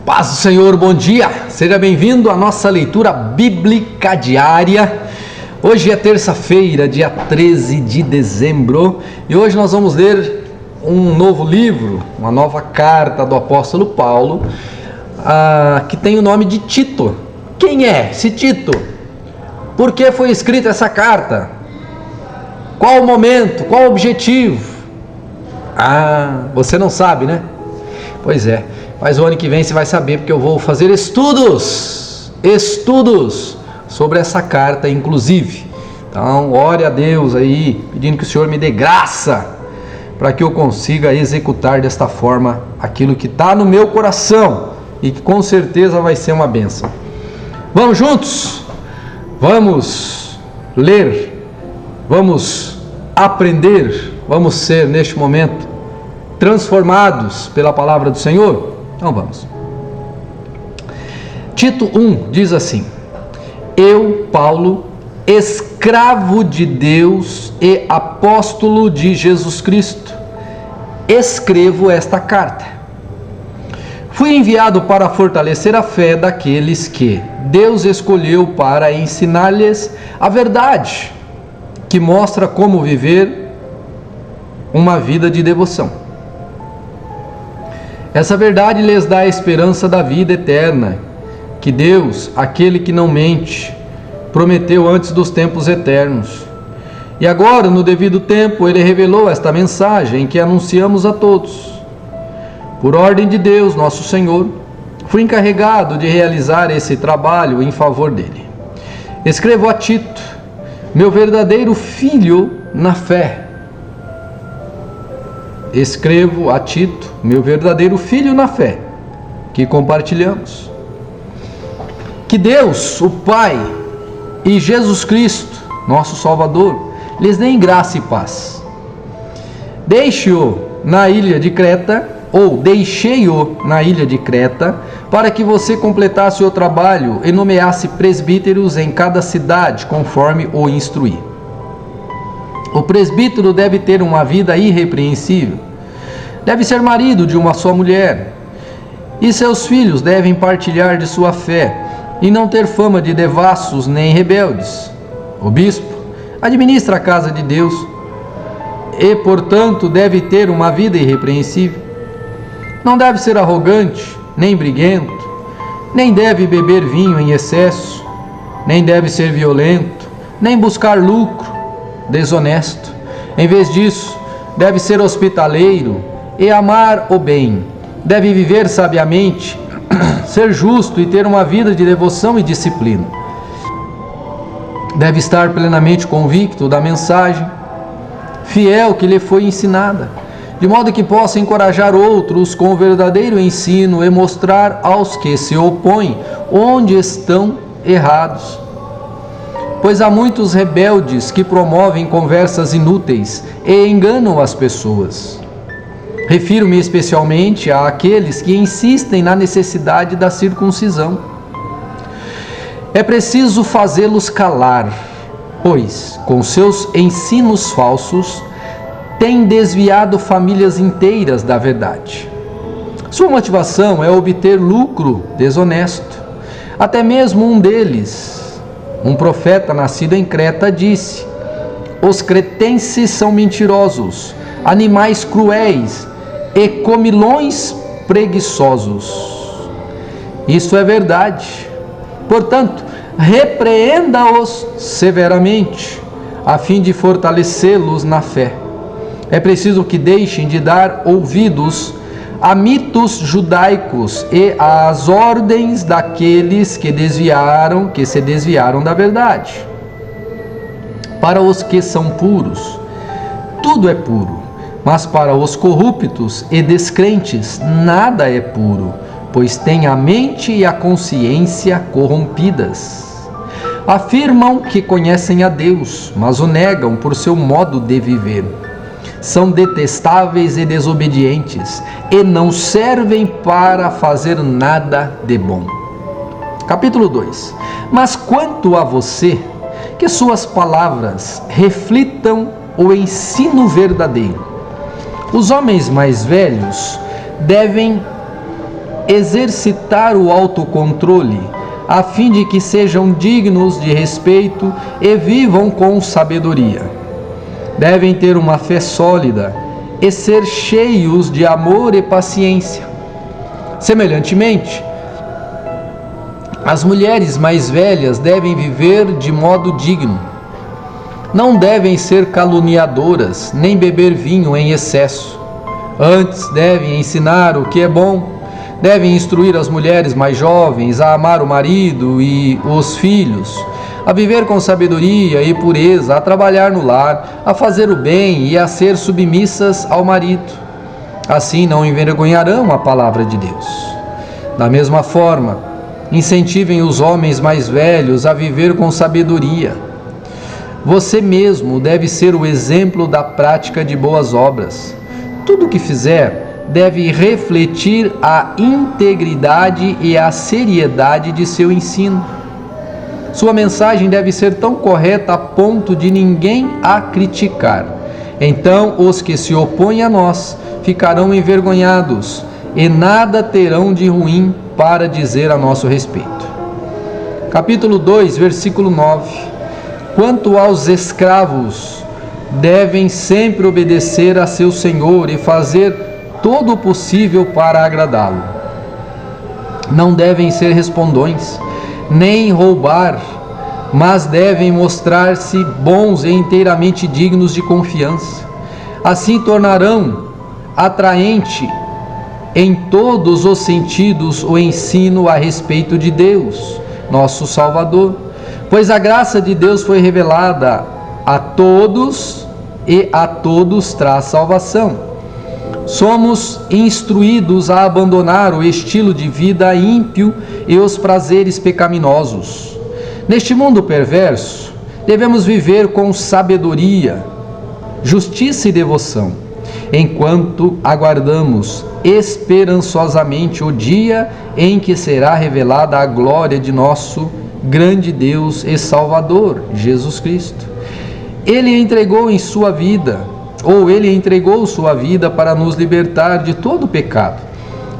Paz do Senhor, bom dia! Seja bem-vindo à nossa leitura bíblica diária. Hoje é terça-feira, dia 13 de dezembro, e hoje nós vamos ler um novo livro, uma nova carta do apóstolo Paulo, que tem o nome de Tito. Quem é esse Tito? Por que foi escrita essa carta? Qual o momento? Qual o objetivo? Você não sabe, né? Pois é, mas o ano que vem você vai saber, porque eu vou fazer estudos sobre essa carta, inclusive. Então, ore a Deus aí, pedindo que o Senhor me dê graça, para que eu consiga executar desta forma aquilo que está no meu coração, e que com certeza vai ser uma bênção. Vamos juntos? Vamos ler, vamos aprender, vamos ser neste momento transformados pela palavra do Senhor? Então vamos. Tito 1 diz assim: Eu, Paulo, escravo de Deus e apóstolo de Jesus Cristo, escrevo esta carta. Fui enviado para fortalecer a fé daqueles que Deus escolheu para ensinar-lhes a verdade, que mostra como viver uma vida de devoção. Essa verdade lhes dá a esperança da vida eterna, que Deus, aquele que não mente, prometeu antes dos tempos eternos. E agora, no devido tempo, Ele revelou esta mensagem que anunciamos a todos. Por ordem de Deus, nosso Senhor, fui encarregado de realizar esse trabalho em favor dele. Escrevo a Tito, meu verdadeiro filho na fé. Escrevo a Tito, meu verdadeiro filho na fé, que compartilhamos. Que Deus, o Pai, e Jesus Cristo, nosso Salvador, lhes dêem graça e paz. Deixei-o na ilha de Creta, para que você completasse o trabalho e nomeasse presbíteros em cada cidade, conforme o instruí. O presbítero deve ter uma vida irrepreensível, deve ser marido de uma só mulher, e seus filhos devem partilhar de sua fé e não ter fama de devassos nem rebeldes. O bispo administra a casa de Deus e, portanto, deve ter uma vida irrepreensível. Não deve ser arrogante, nem briguento, nem deve beber vinho em excesso, nem deve ser violento, nem buscar lucro desonesto. Em vez disso, deve ser hospitaleiro e amar o bem. Deve viver sabiamente, ser justo e ter uma vida de devoção e disciplina. Deve estar plenamente convicto da mensagem fiel que lhe foi ensinada, de modo que possa encorajar outros com o verdadeiro ensino e mostrar aos que se opõem onde estão errados. Pois há muitos rebeldes que promovem conversas inúteis e enganam as pessoas. Refiro-me especialmente àqueles que insistem na necessidade da circuncisão. É preciso fazê-los calar, pois, com seus ensinos falsos, têm desviado famílias inteiras da verdade. Sua motivação é obter lucro desonesto. Até mesmo um deles, um profeta nascido em Creta, disse: os cretenses são mentirosos, animais cruéis e comilões preguiçosos. Isso é verdade. Portanto, repreenda-os severamente, a fim de fortalecê-los na fé. É preciso que deixem de dar ouvidos a mitos judaicos e às ordens daqueles que se desviaram da verdade. Para os que são puros, tudo é puro, mas para os corruptos e descrentes, nada é puro, pois têm a mente e a consciência corrompidas. Afirmam que conhecem a Deus, mas o negam por seu modo de viver. São detestáveis e desobedientes, e não servem para fazer nada de bom. Capítulo 2. Mas quanto a você, que suas palavras reflitam o ensino verdadeiro. Os homens mais velhos devem exercitar o autocontrole, a fim de que sejam dignos de respeito e vivam com sabedoria. Devem ter uma fé sólida e ser cheios de amor e paciência. Semelhantemente, as mulheres mais velhas devem viver de modo digno. Não devem ser caluniadoras, nem beber vinho em excesso. Antes, devem ensinar o que é bom. Devem instruir as mulheres mais jovens a amar o marido e os filhos, a viver com sabedoria e pureza, a trabalhar no lar, a fazer o bem e a ser submissas ao marido. Assim não envergonharão a palavra de Deus. Da mesma forma, incentivem os homens mais velhos a viver com sabedoria. Você mesmo deve ser o exemplo da prática de boas obras. Tudo o que fizer deve refletir a integridade e a seriedade de seu ensino. Sua mensagem deve ser tão correta a ponto de ninguém a criticar. Então os que se opõem a nós ficarão envergonhados e nada terão de ruim para dizer a nosso respeito. Capítulo 2, versículo 9. Quanto aos escravos, devem sempre obedecer a seu senhor e fazer todo o possível para agradá-lo. Não devem ser respondões, nem roubar, mas devem mostrar-se bons e inteiramente dignos de confiança. Assim tornarão atraente em todos os sentidos o ensino a respeito de Deus, nosso Salvador, pois a graça de Deus foi revelada a todos e a todos traz salvação. Somos instruídos a abandonar o estilo de vida ímpio e os prazeres pecaminosos. Neste mundo perverso, devemos viver com sabedoria, justiça e devoção, enquanto aguardamos esperançosamente o dia em que será revelada a glória de nosso grande Deus e Salvador, Jesus Cristo. Ele entregou sua vida para nos libertar de todo pecado,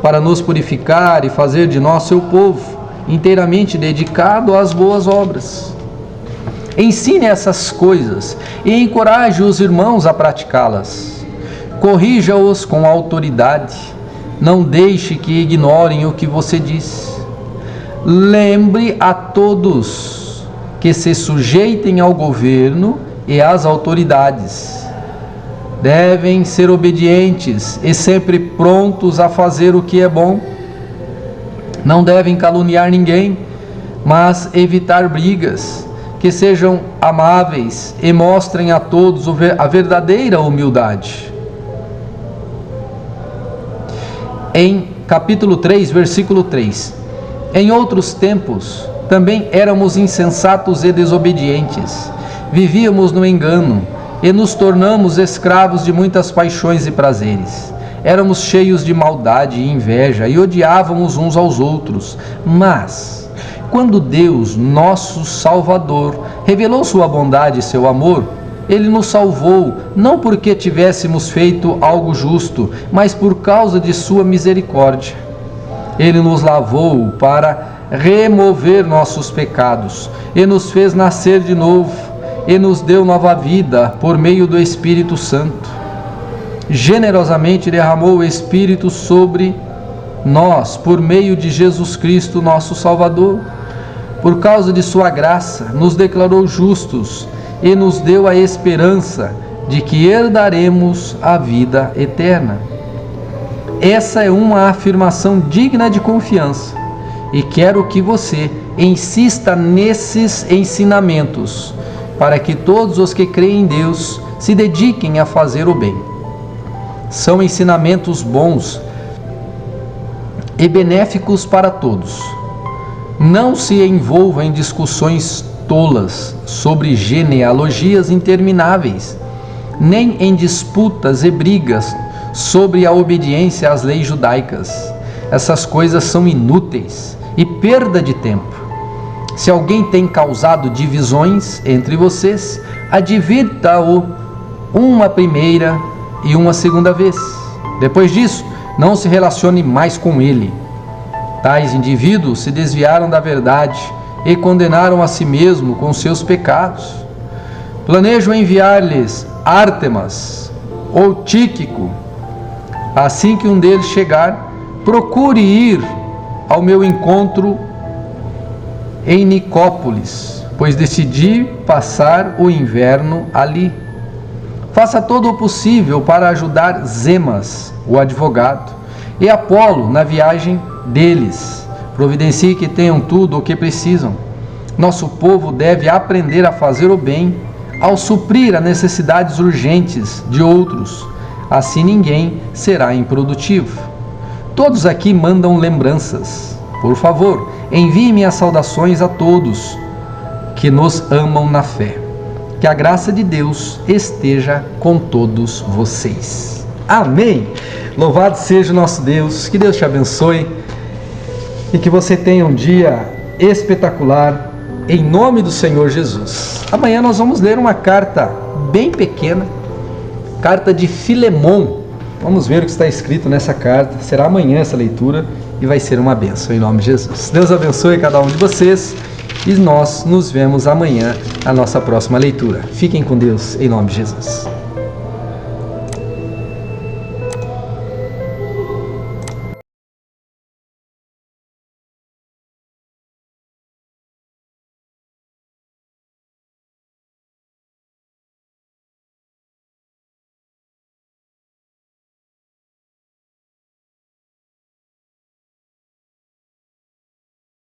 para nos purificar e fazer de nós seu povo, inteiramente dedicado às boas obras. Ensine essas coisas e encoraje os irmãos a praticá-las. Corrija-os com autoridade. Não deixe que ignorem o que você diz. Lembre a todos que se sujeitem ao governo e às autoridades. Devem ser obedientes e sempre prontos a fazer o que é bom. Não devem caluniar ninguém, mas evitar brigas, que sejam amáveis e mostrem a todos a verdadeira humildade. Em capítulo 3, versículo 3. Em outros tempos, também éramos insensatos e desobedientes. Vivíamos no engano e nos tornamos escravos de muitas paixões e prazeres. Éramos cheios de maldade e inveja e odiávamos uns aos outros. Mas, quando Deus, nosso Salvador, revelou sua bondade e seu amor, Ele nos salvou, não porque tivéssemos feito algo justo, mas por causa de sua misericórdia. Ele nos lavou para remover nossos pecados e nos fez nascer de novo e nos deu nova vida por meio do Espírito Santo. Generosamente derramou o Espírito sobre nós por meio de Jesus Cristo, nosso Salvador. Por causa de sua graça, nos declarou justos e nos deu a esperança de que herdaremos a vida eterna. Essa é uma afirmação digna de confiança e quero que você insista nesses ensinamentos para que todos os que creem em Deus se dediquem a fazer o bem. São ensinamentos bons e benéficos para todos. Não se envolva em discussões tolas sobre genealogias intermináveis, nem em disputas e brigas sobre a obediência às leis judaicas. Essas coisas são inúteis e perda de tempo. Se alguém tem causado divisões entre vocês, advirta-o uma primeira e uma segunda vez. Depois disso, não se relacione mais com ele. Tais indivíduos se desviaram da verdade e condenaram a si mesmo com seus pecados. Planejo enviar-lhes Ártemas ou Tíquico. Assim que um deles chegar, procure ir ao meu encontro em Nicópolis, pois decidi passar o inverno ali. Faça todo o possível para ajudar Zemas, o advogado, e Apolo na viagem deles. Providencie que tenham tudo o que precisam. Nosso povo deve aprender a fazer o bem ao suprir as necessidades urgentes de outros. Assim ninguém será improdutivo. Todos aqui mandam lembranças. Por favor, envie minhas saudações a todos que nos amam na fé. Que a graça de Deus esteja com todos vocês. Amém! Louvado seja o nosso Deus, que Deus te abençoe e que você tenha um dia espetacular em nome do Senhor Jesus. Amanhã nós vamos ler uma carta bem pequena, carta de Filemon. Vamos ver o que está escrito nessa carta. Será amanhã essa leitura e vai ser uma bênção em nome de Jesus. Deus abençoe cada um de vocês e nós nos vemos amanhã na nossa próxima leitura. Fiquem com Deus em nome de Jesus.